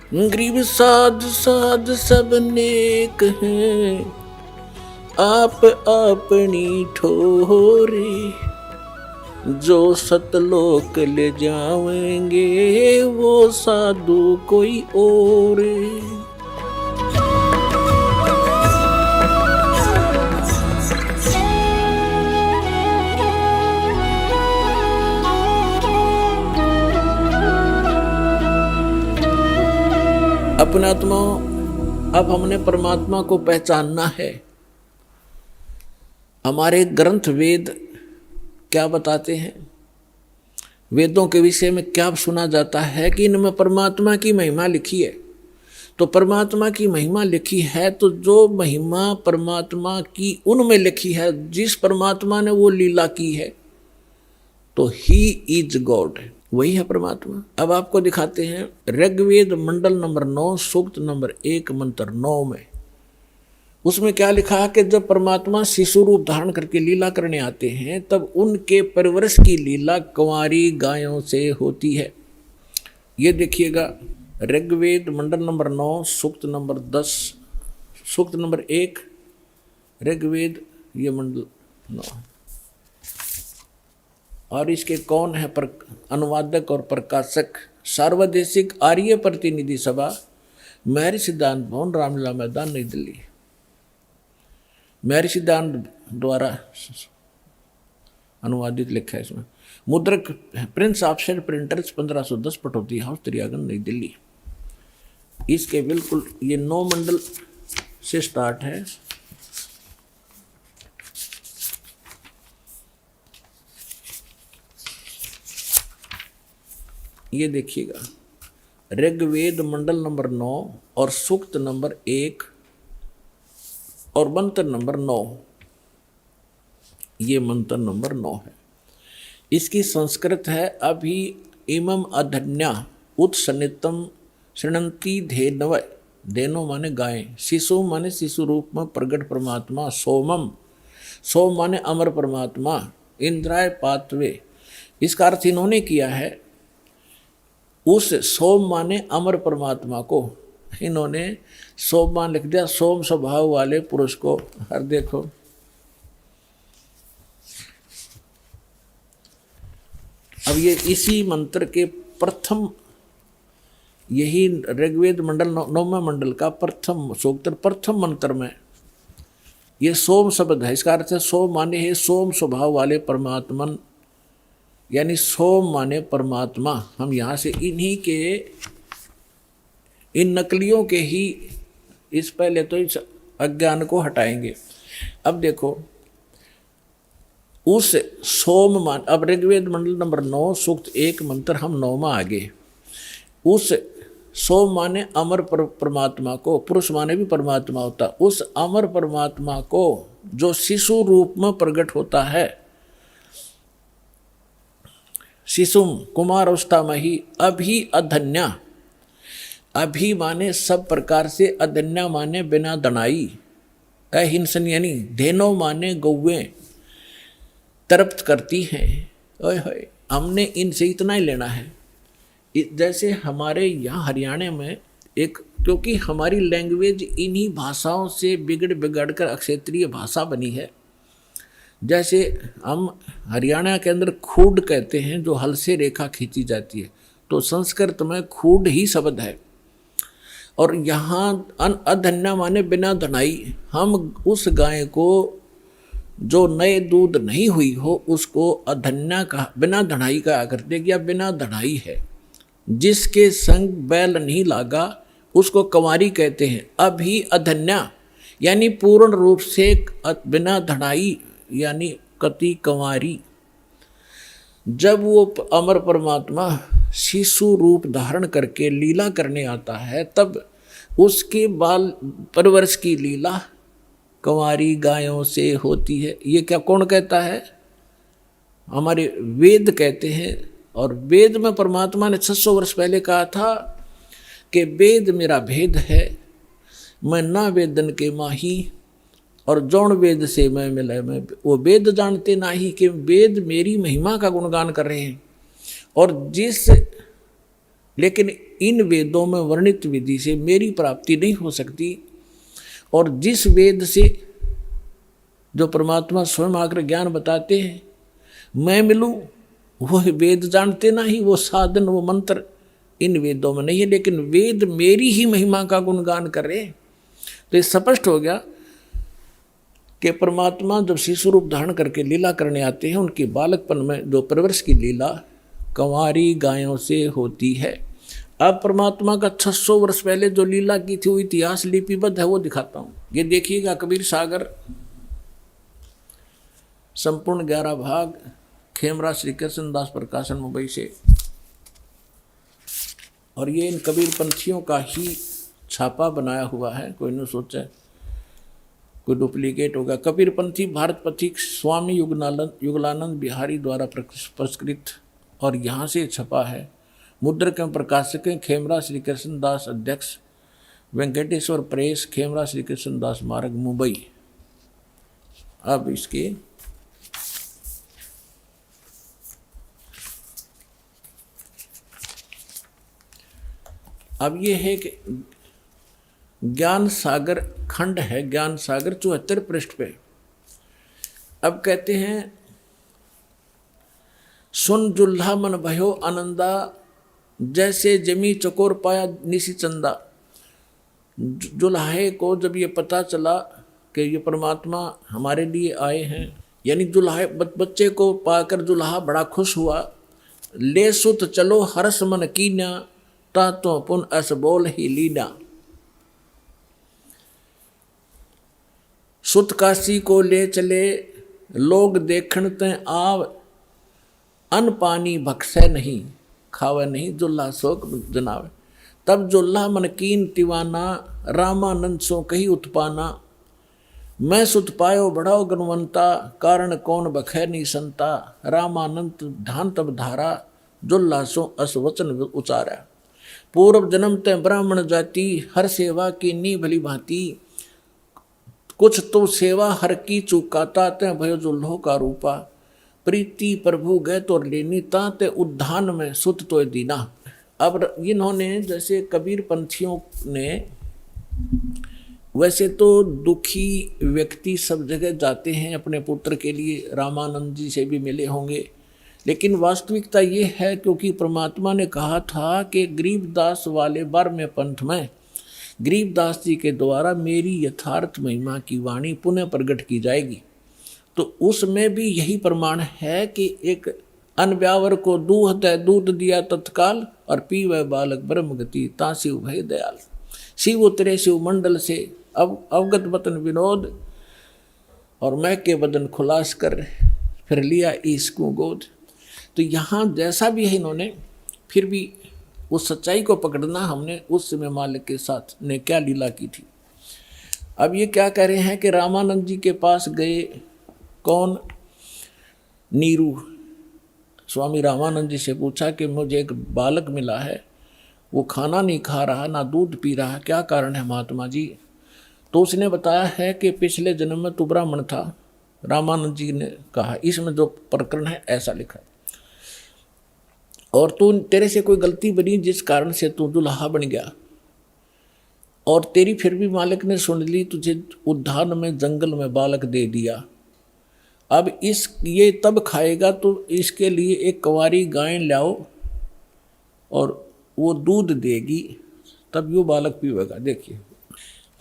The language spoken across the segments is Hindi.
गरीब साध साध सब नेक हैं, आप अपनी ठोरे, जो सतलोक ले जाएंगे वो साधु कोई और। अपने आत्मा, अब हमने परमात्मा को पहचानना है। हमारे ग्रंथ वेद क्या बताते हैं, वेदों के विषय में क्या सुना जाता है कि इनमें परमात्मा की महिमा लिखी है। तो परमात्मा की महिमा लिखी है, तो जो महिमा परमात्मा की उनमें लिखी है, जिस परमात्मा ने वो लीला की है, तो ही इज गॉड, वही है परमात्मा। अब आपको दिखाते हैं ऋग्वेद मंडल नंबर 9 सूक्त नंबर 1 मंत्र 9 में, उसमें क्या लिखा है कि जब परमात्मा शिशु रूप धारण करके लीला करने आते हैं, तब उनके परवरिश की लीला कुंवारी गायों से होती है। ये देखिएगा ऋग्वेद मंडल नंबर 9 सूक्त नंबर 10 सूक्त नंबर 1 ऋग्वेद ये मंडल 9। और इसके कौन है अनुवादक और प्रकाशक? सार्वदेशिक आर्य प्रतिनिधि सभा, महर्षि सिद्धांत भवन, रामलीला मैदान, नई दिल्ली। महर्षि सिद्धांत द्वारा अनुवादित लिखा है इसमें। मुद्रक Prince offset printers 1510 Pataudi house, त्रियागन, नई दिल्ली। इसके बिल्कुल ये 9 मंडल से स्टार्ट है। ये देखिएगा ऋग्वेद मंडल नंबर 9 और सूक्त नंबर 1 और मंत्र नंबर 9। ये मंत्र नंबर 9 है। इसकी संस्कृत है अभि इमम अधन्या उत्सन्नितम शृणंती धेनव। धेनो माने गाय, शिशु माने शिशु रूप में प्रगट परमात्मा, सोमम, सोम माने अमर परमात्मा, इंद्राय पातवे। इसका अर्थ इन्होंने किया है, उस सोम माने अमर परमात्मा को इन्होंने सोमवान लिख दिया, सोम स्वभाव वाले पुरुष को। हर देखो अब ये इसी मंत्र के प्रथम, यही ऋग्वेद मंडल 9वें मंडल का प्रथम सूक्त प्रथम मंत्र में ये सोम शब्द है। इसका अर्थ है सोम माने है सोम स्वभाव वाले परमात्मन, यानी सोम माने परमात्मा। हम यहाँ से इन्हीं के इन नकलियों के ही इस पहले तो इस अज्ञान को हटाएंगे। अब देखो उस सोम मान, अब ऋग्वेद मंडल नंबर 9 सूक्त 1 मंत्र हम 9वां आगे। उस सोम माने अमर परमात्मा को, पुरुष माने भी परमात्मा होता, उस अमर परमात्मा को जो शिशु रूप में प्रकट होता है, शिशुम कुमार अवस्था में ही अभी अधन्या, अभी माने सब प्रकार से, अधन्या माने बिना दनाई, अहिंसन यानी धेनो माने गौवें तृप्त करती हैं। ओए होए, हमने इनसे इतना ही लेना है। जैसे हमारे यहाँ हरियाणा में एक, क्योंकि हमारी लैंग्वेज इन्हीं भाषाओं से बिगड़ कर क्षेत्रीय भाषा बनी है। जैसे हम हरियाणा के अंदर खूड कहते हैं, जो हल से रेखा खींची जाती है, तो संस्कृत में खूड ही शब्द है। और यहाँ अधन्या माने बिना धनाई, हम उस गाय को जो नए दूध नहीं हुई हो उसको अधन्या का, बिना धनाई का करते कि बिना धनाई है। जिसके संग बैल नहीं लागा उसको कंवारी कहते हैं। अभी अधन्या यानी पूर्ण रूप से बिना धनाई, यानी कति कंवारी। जब वो अमर परमात्मा शिशु रूप धारण करके लीला करने आता है, तब उसके बाल परवरिश की लीला कंवारी गायों से होती है। ये क्या कौन कहता है? हमारे वेद कहते हैं। और वेद में परमात्मा ने 600 वर्ष पहले कहा था कि वेद मेरा भेद है, मैं ना वेदन के माही, और जौन वेद से मैं मिला, मैं वो वेद जानते ना ही कि वेद मेरी महिमा का गुणगान कर रहे हैं। और लेकिन इन वेदों में वर्णित विधि से मेरी प्राप्ति नहीं हो सकती, और जिस वेद से जो परमात्मा स्वयं आकर ज्ञान बताते हैं मैं मिलूं, वो वेद जानते ना ही, वो साधन वो मंत्र इन वेदों में नहीं है, लेकिन वेद मेरी ही महिमा का गुणगान कर रहे। तो ये स्पष्ट हो गया कि परमात्मा जब शिशु रूप धारण करके लीला करने आते हैं, उनके बालकपन में जो परवरिश की लीला कंवारी गायों से होती है। अब परमात्मा का 600 वर्ष पहले जो लीला की थी वो इतिहास लिपिबद्ध है, वो दिखाता हूँ। ये देखिएगा कबीर सागर संपूर्ण 11 भाग, खेमरा श्री कृष्ण दास प्रकाशन मुंबई से, और ये इन कबीर पंथियों का ही छापा बनाया हुआ है, कोई न सोचे कोई डुप्लीकेट होगा। कबीर पंथी भारत पथिक स्वामी युगलानंद बिहारी द्वारा पुरस्कृत, और यहाँ से छपा है। मुद्रक एवं प्रकाशक हैं खेमरा श्री कृष्ण दास, अध्यक्ष वेंकटेश्वर प्रेस, खेमरा श्री कृष्ण दास मार्ग, मुंबई। अब इसके अब ये है कि ज्ञान सागर खंड है, ज्ञान सागर 74 पृष्ठ पे। अब कहते हैं सुन जुल्हा मन भयो आनंदा, जैसे जमी चकोर पाया निशी चंदा। जुल्हे को जब ये पता चला कि ये परमात्मा हमारे लिए आए हैं, यानी जुल्हा बच्चे को पाकर जुल्हा बड़ा खुश हुआ। ले सुत चलो हरस मन कीना, ता तो पुन अस बोल ही लीना। सुत काशी को ले चले लोग देखण ते आव, अन्न पानी भक्षय नहीं खावे नहीं, जुल्हा शोक जनावे। तब जुल्हा मन कीन तिवाना, रामानंद सो कही उत्पाना। मैं सुत पायो बढ़ाओ गुणवंता, कारण कौन बखै नहीं संता। रामानंद ध्यान तब धारा, जुल्हा सो अस वचन उचारा। पूर्व जन्म ते ब्राह्मण जाति, हर सेवा की नी भली भांति। कुछ तो सेवा हर की चुकाता, ते भयो जुल्हो का रूपा। प्रीति प्रभु गए तो लेनी, ताते उद्धान में सुत तो दीना। अब इन्होंने जैसे कबीर पंथियों ने, वैसे तो दुखी व्यक्ति सब जगह जाते हैं अपने पुत्र के लिए, रामानंद जी से भी मिले होंगे, लेकिन वास्तविकता ये है क्योंकि परमात्मा ने कहा था कि गरीबदास वाले 12वें पंथ में गरीबदास जी के द्वारा मेरी यथार्थ महिमा की वाणी पुनः प्रकट की जाएगी। तो उसमें भी यही प्रमाण है कि एक अनब्यावर को दूध है दूध दिया तत्काल, और पीवे बालक ब्रह्म गति ता शिव भय दयाल। शिव उतरे शिव मंडल से अब अवगत बतन विनोद, और मैं के बदन खुलास कर फिर लिया इसको गोद। तो यहाँ जैसा भी है इन्होंने फिर भी उस सच्चाई को पकड़ना, हमने उस समय मालिक के साथ ने क्या लीला की थी। अब ये क्या कह रहे हैं कि रामानंद जी के पास गए, कौन? नीरू। स्वामी रामानंद जी से पूछा कि मुझे एक बालक मिला है, वो खाना नहीं खा रहा ना दूध पी रहा, क्या कारण है महात्मा जी? तो उसने बताया है कि पिछले जन्म में तू ब्राह्मण था। रामानंद जी ने कहा इसमें जो प्रकरण है ऐसा लिखा, और तू तेरे से कोई गलती बनी जिस कारण से तू दुल्हा बन गया, और तेरी फिर भी मालिक ने सुन ली, तुझे उद्यान में जंगल में बालक दे दिया। अब ये तब खाएगा तो इसके लिए एक कंवारी गाय लाओ और वो दूध देगी, तब यो बालक पीवेगा। देखिए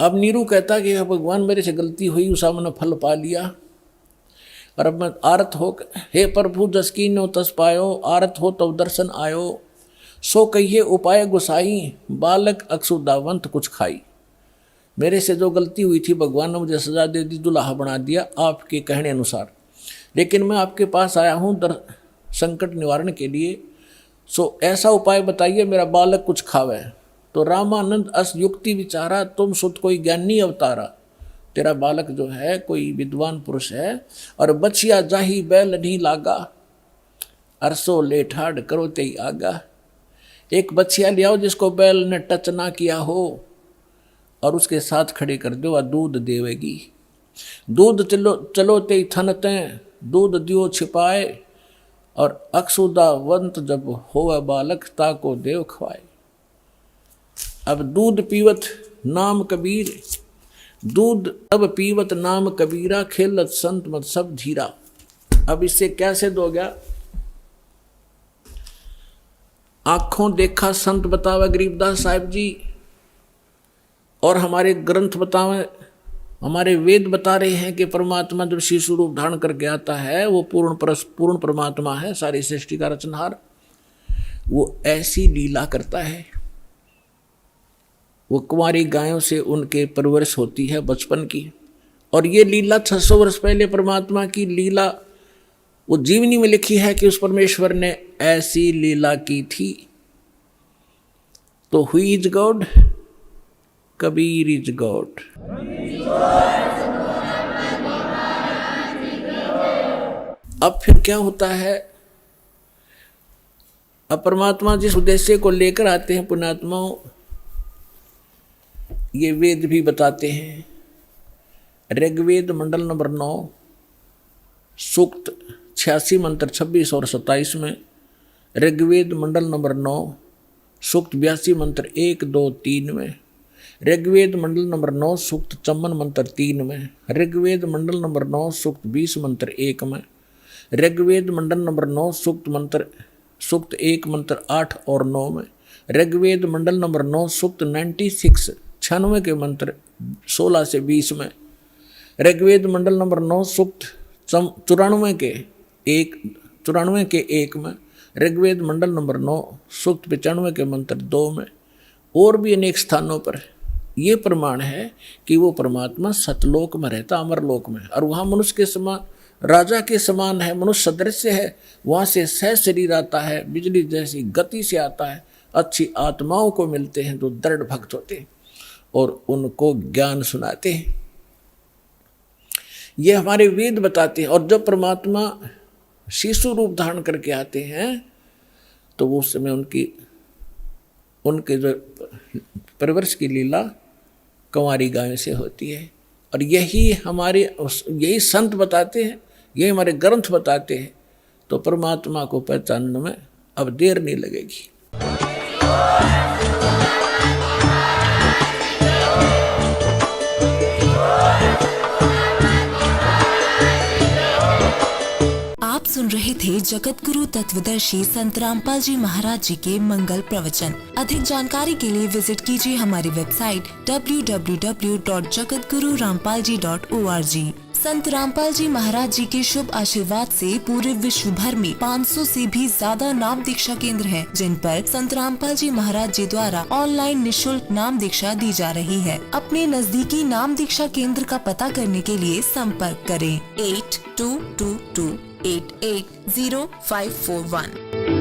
अब नीरू कहता कि भगवान मेरे से गलती हुई, उसा मैंने फल पा लिया, और अब मैं आरत हो, हे प्रभु जस कीन्यो तस पायो, आरत हो तब दर्शन आयो। सो कहिए उपाय गुसाई, बालक अक्षुदावंत कुछ खाई। मेरे से जो गलती हुई थी भगवान ने मुझे सजा दे दी, दुल्हा बना दिया आपके कहने अनुसार, लेकिन मैं आपके पास आया हूँ संकट निवारण के लिए। सो ऐसा उपाय बताइए मेरा बालक कुछ खावे। तो रामानंद अस युक्ति विचारा, तुम सुत कोई ज्ञानी अवतारा। तेरा बालक जो है कोई विद्वान पुरुष है, और बचिया जाही बैल नहीं लागा, अरसो ले ठाड़ करो ते आगा। एक बचिया ले आओ जिसको बैल ने टच ना किया हो, और उसके साथ खड़े कर दो, दूध देवेगी। दूध चलो ते थन ते, दूध दियो छिपाए, और अक्षुदा वंत जब होवे बालक ताको देव खवाए। अब दूध पीवत नाम कबीर, दूध अब पीवत नाम कबीरा, खेलत संत मत सब धीरा। अब इससे क्या सिद्ध हो गया? आंखों देखा संत बतावे गरीबदास साहिब जी, और हमारे ग्रंथ बतावे, हमारे वेद बता रहे हैं कि परमात्मा जब शिशु रूप धारण करके आता है वो पूर्ण परमात्मा है, सारी सृष्टि का रचनहार। वो ऐसी लीला करता है, वो कुंवारी गायों से उनके परवरिश होती है बचपन की। और ये लीला 600 वर्ष पहले परमात्मा की लीला वो जीवनी में लिखी है कि उस परमेश्वर ने ऐसी लीला की थी। तो who is God? Kabir is God. अब फिर क्या होता है? अब परमात्मा जिस उद्देश्य को लेकर आते हैं पुण्यात्माओं, ये वेद भी बताते हैं। ऋग्वेद मंडल नंबर 9 सूक्त 86 मंत्र 26 और 27 में, ऋग्वेद मंडल नंबर 9 सूक्त 82 मंत्र 1, 2, 3 में, ऋग्वेद मंडल नंबर 9 सूक्त 54 मंत्र 3 में, ऋग्वेद मंडल नंबर 9 सूक्त 20 मंत्र 1 में, ऋग्वेद मंडल नंबर 9 सूक्त 1 मंत्र 8 और 9 में, ऋग्वेद मंडल नंबर 9 सूक्त 96 के मंत्र 16 से 20 में, ऋग्वेद मंडल नंबर 9 सूक्त 94 के 1 में, ऋग्वेद मंडल नंबर 9 सूक्त 95 के मंत्र 2 में, और भी अनेक स्थानों पर ये प्रमाण है कि वो परमात्मा सतलोक में रहता, अमरलोक में, और वहाँ मनुष्य के समान, राजा के समान है, मनुष्य सदृश्य है। वहाँ से सह शरीर आता है, बिजली जैसी गति से आता है। अच्छी आत्माओं को मिलते हैं जो दृढ़ भक्त होते हैं और उनको ज्ञान सुनाते हैं। ये हमारे वेद बताते हैं। और जब परमात्मा शिशु रूप धारण करके आते हैं तो वो उस समय उनके जो परवरिश की लीला कंवारी गायों से होती है। और यही संत बताते हैं, यही हमारे ग्रंथ बताते हैं। तो परमात्मा को पहचानने में अब देर नहीं लगेगी। आप सुन रहे थे जगत गुरु तत्वदर्शी संत रामपाल जी महाराज जी के मंगल प्रवचन। अधिक जानकारी के लिए विजिट कीजिए हमारी वेबसाइट www.jagatgururampalji.org। संत रामपाल जी महाराज जी के शुभ आशीर्वाद से पूरे विश्व भर में 500 से भी ज्यादा नाम दीक्षा केंद्र हैं, जिन पर संत रामपाल जी महाराज जी द्वारा ऑनलाइन निशुल्क नाम दीक्षा दी जा रही है। अपने नजदीकी नाम दीक्षा केंद्र का पता करने के लिए संपर्क करें 8222880541।